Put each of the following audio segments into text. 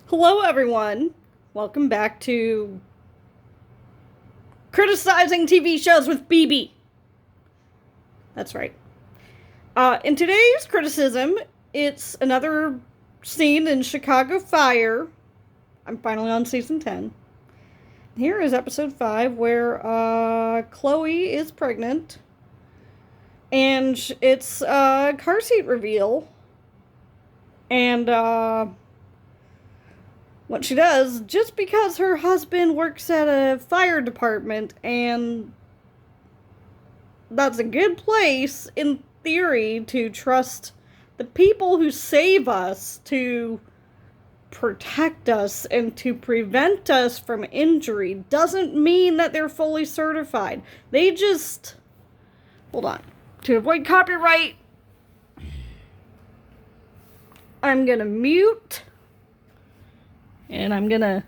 Hello, everyone. Welcome back to Criticizing TV Shows with BB. That's right. In today's criticism, it's another scene in Chicago Fire. I'm finally on season 10. Here is episode 5, where Chloe is pregnant. And it's a car seat reveal. And, what she does, just because her husband works at a fire department and that's a good place in theory to trust the people who save us to protect us and to prevent us from injury, doesn't mean that they're fully certified. They just... Hold on. To avoid copyright, I'm gonna mute. And I'm gonna...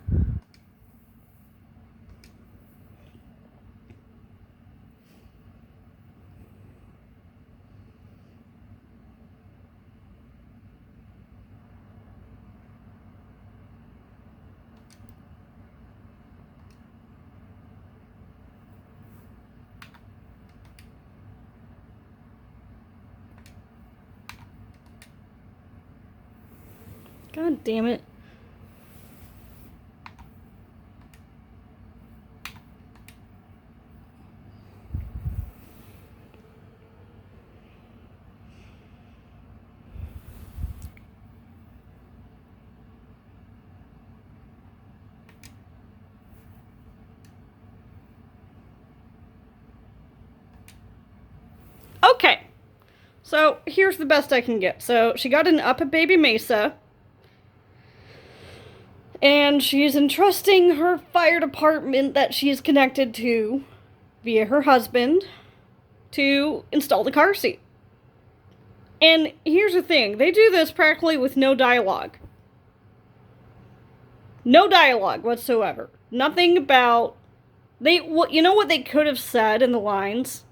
God damn it. Okay, so here's the best I can get. So she got an up at Baby Mesa, and she's entrusting her fire department that she's connected to via her husband to install the car seat. And here's the thing, they do this practically with no dialogue. No dialogue whatsoever. Nothing about... you know what they could have said in the lines?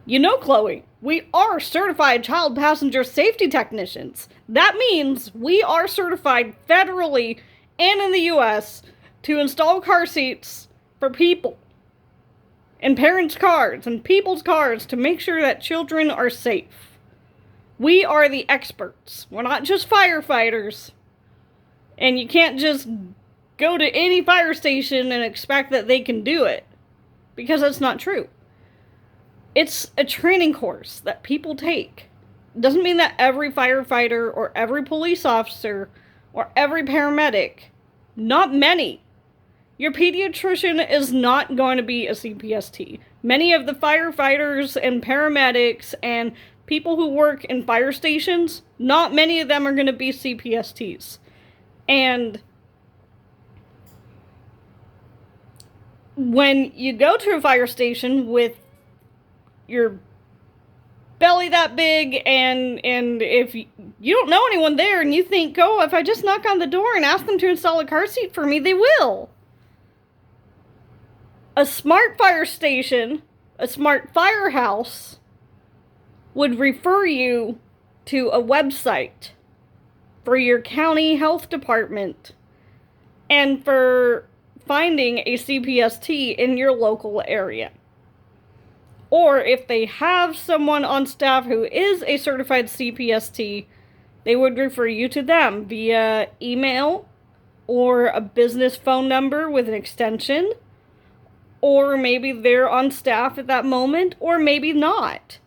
You know, Chloe, we are certified child passenger safety technicians. That means we are certified federally and in the US to install car seats for people and parents' cars and people's cars to make sure that children are safe. We are the experts. We're not just firefighters. And you can't just go to any fire station and expect that they can do it, because that's not true. It's a training course that people take. It doesn't mean that every firefighter or every police officer or every paramedic, not many. Your pediatrician is not going to be a CPST. Many of the firefighters and paramedics and people who work in fire stations, not many of them are going to be CPSTs. And when you go to a fire station with your belly that big, and if you don't know anyone there and you think, oh, if I just knock on the door and ask them to install a car seat for me, they will. A smart fire station, a smart firehouse, would refer you to a website for your county health department and for finding a CPST in your local area. Or if they have someone on staff who is a certified CPST, they would refer you to them via email or a business phone number with an extension. Or maybe they're on staff at that moment, or maybe not.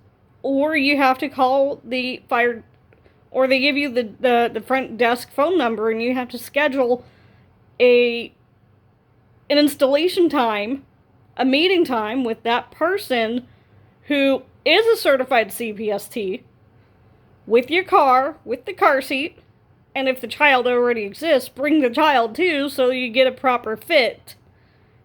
Or you have to call the fire, or they give you the front desk phone number and you have to schedule an installation time, a meeting time with that person who is a certified CPST, with your car, with the car seat, and if the child already exists, bring the child too so you get a proper fit.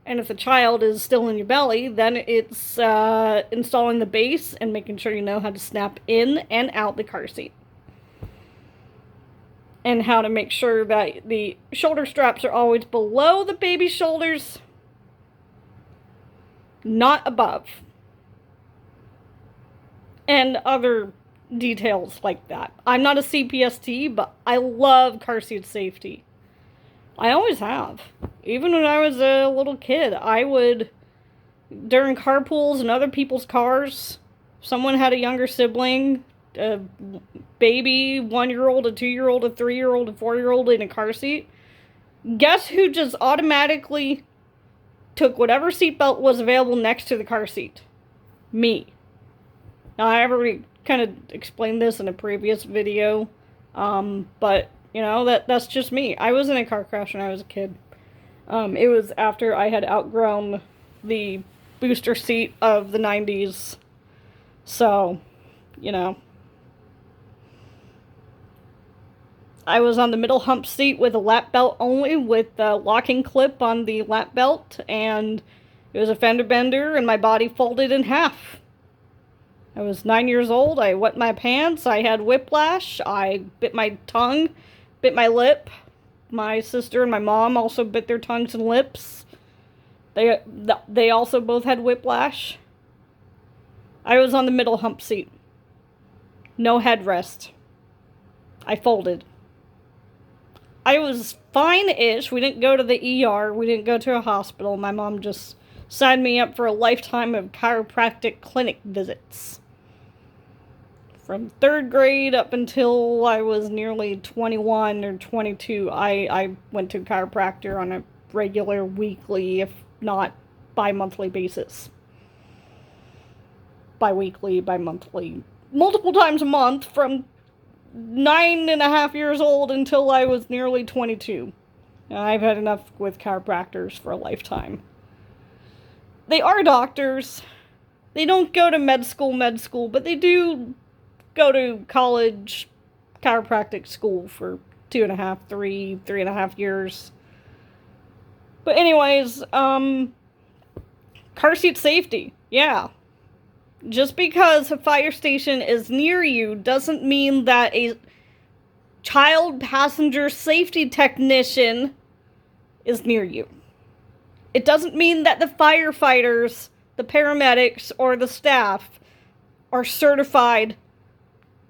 And if the child is still in your belly, then it's installing the base and making sure you know how to snap in and out the car seat. And how to make sure that the shoulder straps are always below the baby's shoulders, not above. And other details like that. I'm not a CPST, but I love car seat safety. I always have. Even when I was a little kid, I would, during carpools and other people's cars, someone had a younger sibling, a baby, 1-year-old, a 2-year-old, a 3-year-old, a 4-year-old in a car seat. Guess who just automatically took whatever seatbelt was available next to the car seat? Me. Now, I already kind of explained this in a previous video, but, you know, that's just me. I was in a car crash when I was a kid. It was after I had outgrown the booster seat of the 90s. So, you know. I was on the middle hump seat with a lap belt only, with the locking clip on the lap belt, and it was a fender bender, and my body folded in half. I was 9 years old, I wet my pants, I had whiplash, I bit my tongue, bit my lip. My sister and my mom also bit their tongues and lips. They also both had whiplash. I was on the middle hump seat. No headrest. I folded. I was fine-ish. We didn't go to the ER. We didn't go to a hospital. My mom just signed me up for a lifetime of chiropractic clinic visits. From 3rd grade up until I was nearly 21 or 22, I went to a chiropractor on a regular weekly, if not bi-monthly basis. Bi-weekly, bi-monthly. Multiple times a month from 9.5 years old until I was nearly 22. I've had enough with chiropractors for a lifetime. They are doctors. They don't go to med school, but they do go to college chiropractic school for 2.5, 3.5 years. But anyways, car seat safety. Yeah. Just because a fire station is near you doesn't mean that a child passenger safety technician is near you. It doesn't mean that the firefighters, the paramedics, or the staff are certified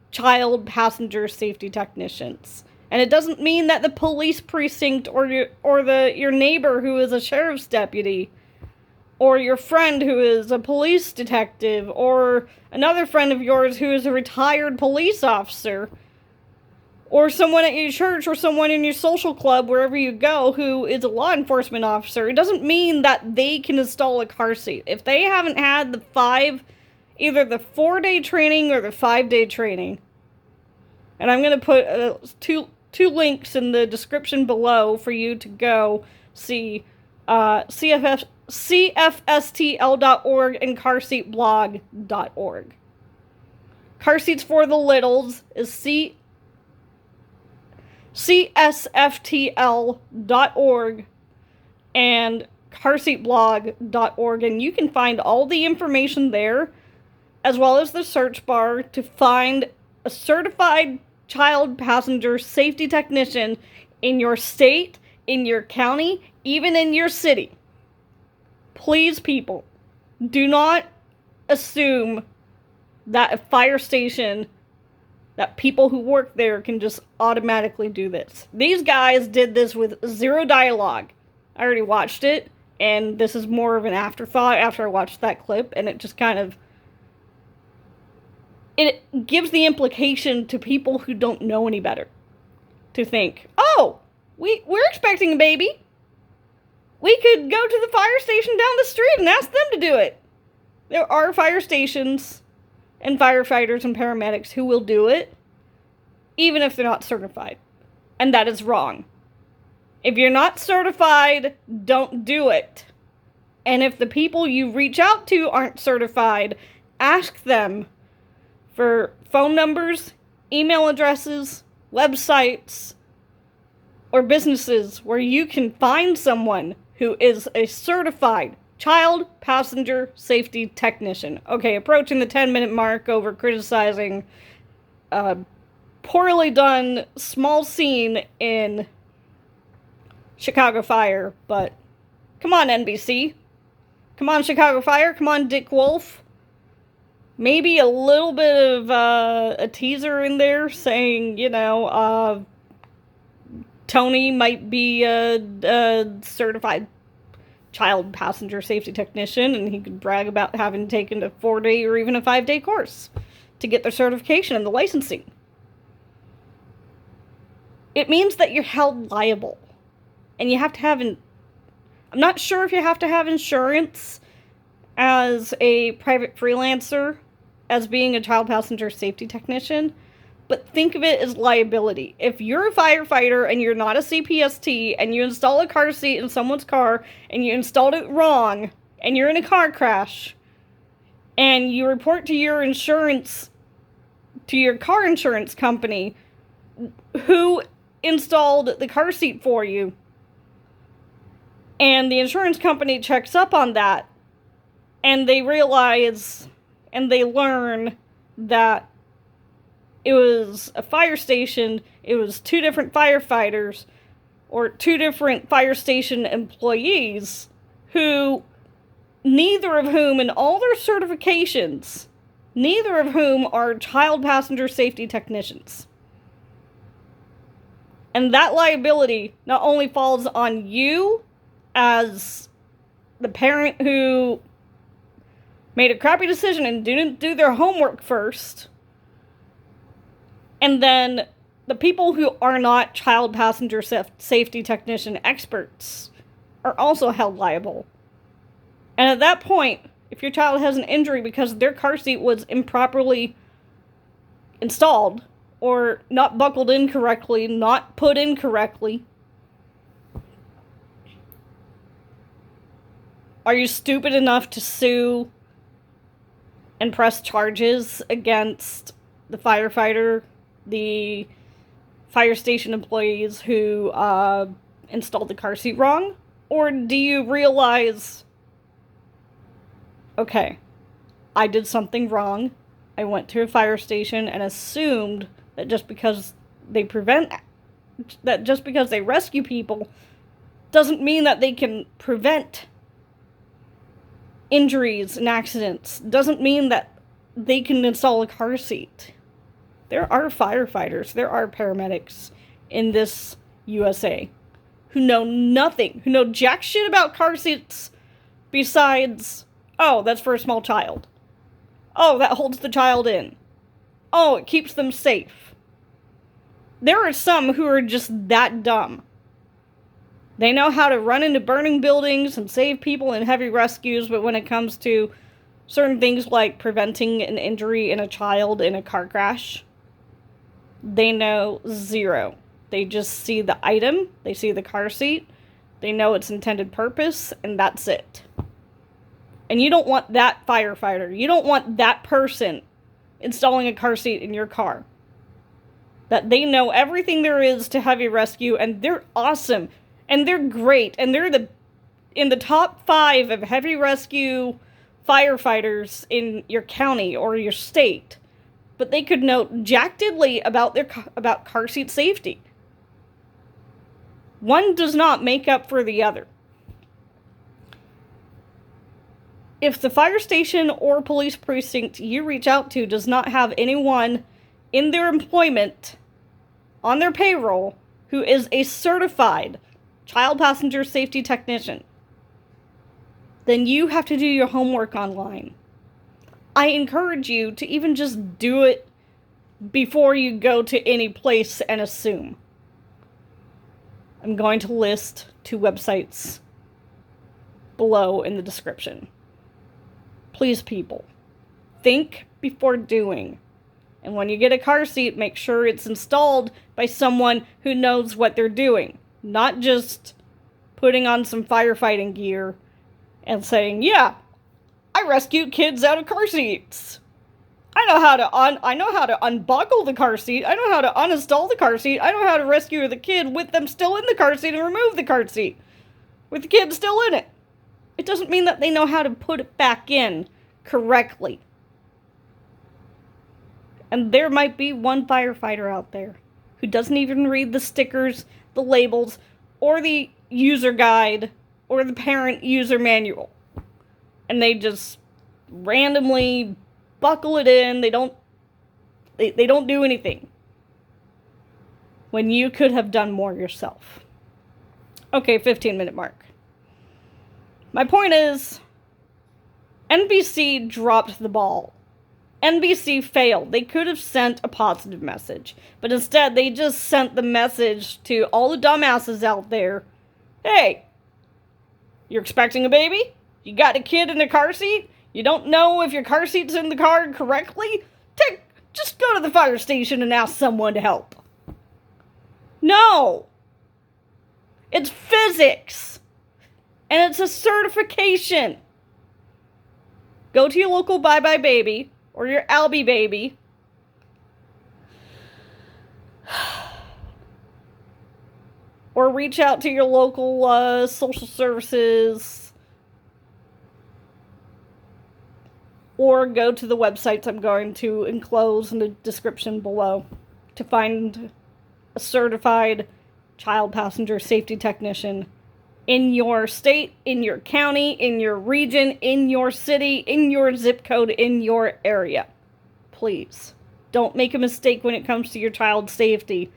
child passenger safety technicians. And it doesn't mean that the police precinct or your neighbor who is a sheriff's deputy, or your friend who is a police detective, or another friend of yours who is a retired police officer, or someone at your church, or someone in your social club, wherever you go, who is a law enforcement officer. It doesn't mean that they can install a car seat. If they haven't had either the 4-day training or the 5-day training, and I'm going to put two links in the description below for you to go see cfstl.org and carseatblog.org. Car Seats for the Littles is csftl.org and carseatblog.org, and you can find all the information there, as well as the search bar, to find a certified child passenger safety technician in your state, in your county, even in your city. Please, people, do not assume that a fire station, that people who work there can just automatically do this. These guys did this with zero dialogue. I already watched it, and this is more of an afterthought after I watched that clip, and it just kind of, it gives the implication to people who don't know any better to think, oh, we're expecting a baby. We could go to the fire station down the street and ask them to do it. There are fire stations and firefighters and paramedics who will do it, even if they're not certified. And that is wrong. If you're not certified, don't do it. And if the people you reach out to aren't certified, ask them for phone numbers, email addresses, websites, or businesses where you can find someone who is a certified child passenger safety technician. Okay, approaching the 10-minute mark over criticizing a poorly done small scene in Chicago Fire, but come on, NBC. Come on, Chicago Fire. Come on, Dick Wolf. Maybe a little bit of a teaser in there saying, Tony might be a certified child passenger safety technician, and he could brag about having taken a 4-day or even a 5-day course to get their certification and the licensing. It means that you're held liable. And you have to have I'm not sure if you have to have insurance as a private freelancer as being a child passenger safety technician, but think of it as liability. If you're a firefighter and you're not a CPST and you install a car seat in someone's car and you installed it wrong and you're in a car crash and you report to your insurance, to your car insurance company who installed the car seat for you, and the insurance company checks up on that, and they realize and they learn that it was a fire station, it was 2 different firefighters, or 2 different fire station employees, who, neither of whom in all their certifications, neither of whom are child passenger safety technicians. And that liability not only falls on you as the parent who made a crappy decision and didn't do their homework first, and then the people who are not child passenger safety technician experts are also held liable. And at that point, if your child has an injury because their car seat was improperly installed, or not buckled in correctly, not put in correctly, are you stupid enough to sue and press charges against the firefighter, the fire station employees who installed the car seat wrong? Or do you realize, okay, I did something wrong. I went to a fire station and assumed that just because they rescue people doesn't mean that they can prevent injuries and accidents. Doesn't mean that they can install a car seat. There are firefighters, there are paramedics in this USA who know nothing, who know jack shit about car seats besides, oh, that's for a small child. Oh, that holds the child in. Oh, it keeps them safe. There are some who are just that dumb. They know how to run into burning buildings and save people in heavy rescues, but when it comes to certain things like preventing an injury in a child in a car crash, they know zero. They just see the item, they see the car seat, they know its intended purpose, and that's it. And you don't want that firefighter, you don't want that person installing a car seat in your car. That they know everything there is to heavy rescue, and they're awesome, and they're great, and they're in the top 5 of heavy rescue firefighters in your county or your state. But they could know jack diddly about car seat safety. One does not make up for the other. If the fire station or police precinct you reach out to does not have anyone in their employment, on their payroll, who is a certified child passenger safety technician, then you have to do your homework online. I encourage you to even just do it before you go to any place and assume. I'm going to list 2 websites below in the description. Please, people, think before doing. And when you get a car seat, make sure it's installed by someone who knows what they're doing. Not just putting on some firefighting gear and saying, yeah, I rescued kids out of car seats. I know how to unbuckle the car seat. I know how to uninstall the car seat. I know how to rescue the kid with them still in the car seat and remove the car seat with the kid still in it. It doesn't mean that they know how to put it back in correctly. And there might be one firefighter out there who doesn't even read the stickers, the labels, or the user guide, or the parent user manual. And they just randomly buckle it in. They don't do anything. When you could have done more yourself. Okay, 15-minute mark. My point is, NBC dropped the ball. NBC failed. They could have sent a positive message. But instead, they just sent the message to all the dumbasses out there. Hey, you're expecting a baby? You got a kid in a car seat? You don't know if your car seat's in the car correctly? Just go to the fire station and ask someone to help. No. It's physics. And it's a certification. Go to your local Bye Bye Baby or your Albie Baby. Or reach out to your local social services. Or go to the websites I'm going to enclose in the description below to find a certified child passenger safety technician in your state, in your county, in your region, in your city, in your zip code, in your area. Please, don't make a mistake when it comes to your child's safety.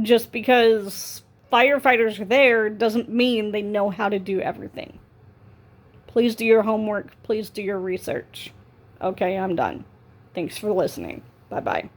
Just because firefighters are there doesn't mean they know how to do everything. Please do your homework. Please do your research. Okay, I'm done. Thanks for listening. Bye-bye.